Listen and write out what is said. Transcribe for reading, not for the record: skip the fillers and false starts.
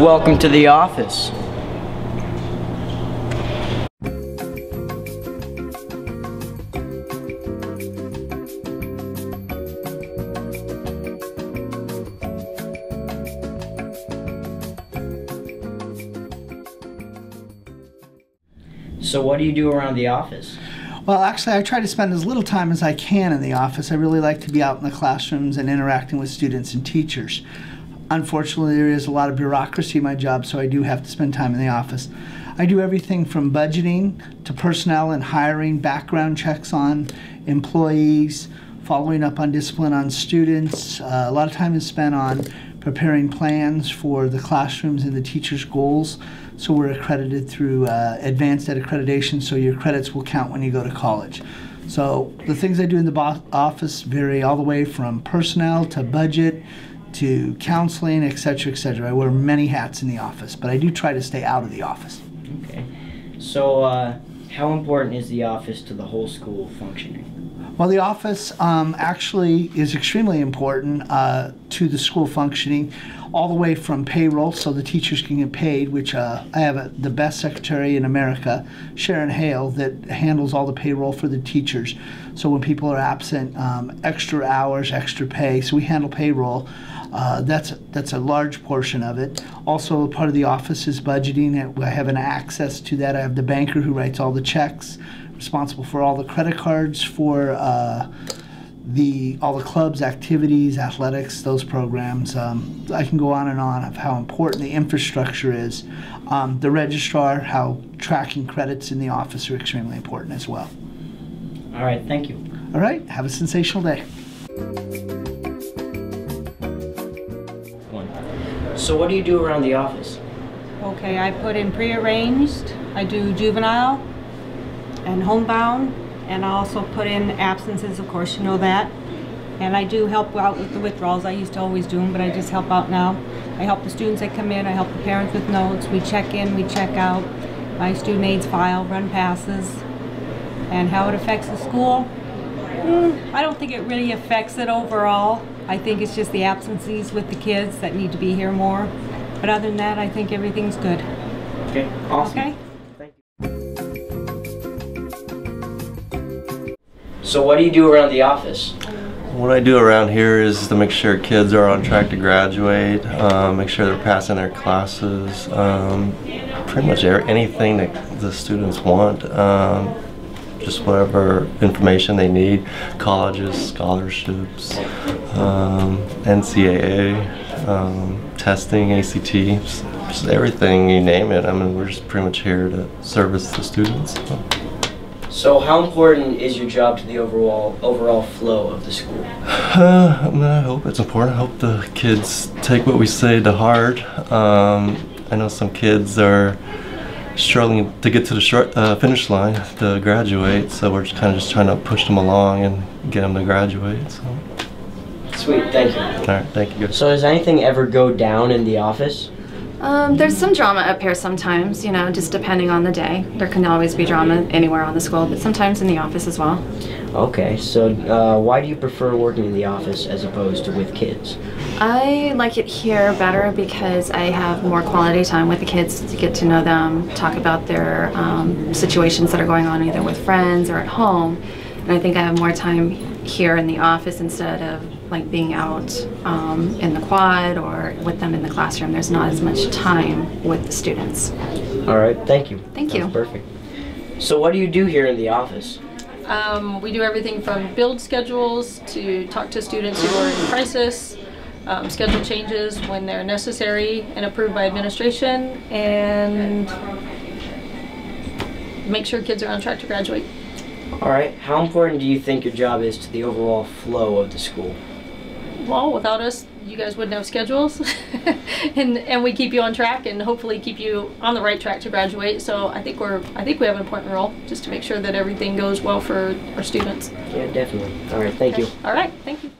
Welcome to the office. So what do you do around the office? Well, actually, I try to spend as little time as I can in the office. I really like to be out in the classrooms and interacting with students and teachers. Unfortunately, there is a lot of bureaucracy in my job, so I do have to spend time in the office. I do everything from budgeting to personnel and hiring, background checks on employees, following up on discipline on students. A lot of time is spent on preparing plans for the classrooms and the teachers' goals. So we're accredited through advanced ed accreditation, so your credits will count when you go to college. So the things I do in the office vary all the way from personnel to budget to counseling, etc., etc. I wear many hats in the office, but I do try to stay out of the office. Okay. So how important is the office to the whole school functioning? Well, the office actually is extremely important to the school functioning, all the way from payroll, so the teachers can get paid, which I have the best secretary in America, Sharon Hale, that handles all the payroll for the teachers. So when people are absent, extra hours, extra pay, so we handle payroll. That's a large portion of it. Also, part of the office is budgeting. I have an access to that. I have the banker who writes all the checks, responsible for all the credit cards for all the clubs, activities, athletics, those programs. I can go on and on of how important the infrastructure is. The registrar, how tracking credits in the office are extremely important as well. All right, thank you. All right, have a sensational day. So what do you do around the office? Okay, I put in prearranged, I do juvenile and homebound, and I also put in absences, of course, you know that. And I do help out with the withdrawals. I used to always do them, but I just help out now. I help the students that come in, I help the parents with notes, we check in, we check out. My student aids file, run passes. And how it affects the school? I don't think it really affects it overall. I think it's just the absences with the kids that need to be here more. But other than that, I think everything's good. Okay, awesome. Okay? Thank you. So what do you do around the office? What I do around here is to make sure kids are on track to graduate, make sure they're passing their classes, pretty much anything that the students want. Just whatever information they need, colleges, scholarships, NCAA, testing, ACT, just everything, you name it. I mean, we're just pretty much here to service the students. So how important is your job to the overall flow of the school? I hope it's important. I hope the kids take what we say to heart. I know some kids are struggling to get to the finish line to graduate, so we're just kind of trying to push them along and get them to graduate. So. Sweet, thank you. All right, thank you. So does anything ever go down in the office? There's some drama up here sometimes, you know, just depending on the day. There can always be drama anywhere on the school, but sometimes in the office as well. Okay, so why do you prefer working in the office as opposed to with kids? I like it here better because I have more quality time with the kids to get to know them, talk about their situations that are going on either with friends or at home. And I think I have more time here in the office instead of like being out in the quad or with them in the classroom. There's not as much time with the students. All right, thank you. Thank you. That's perfect. So what do you do here in the office? We do everything from build schedules to talk to students who are in crisis, schedule changes when they're necessary and approved by administration, and make sure kids are on track to graduate. All right, how important do you think your job is to the overall flow of the school? Well, without us, you guys wouldn't have schedules, and we keep you on track and hopefully keep you on the right track to graduate. So I think we have an important role just to make sure that everything goes well for our students. Yeah, definitely. All right, thank you. All right, thank you.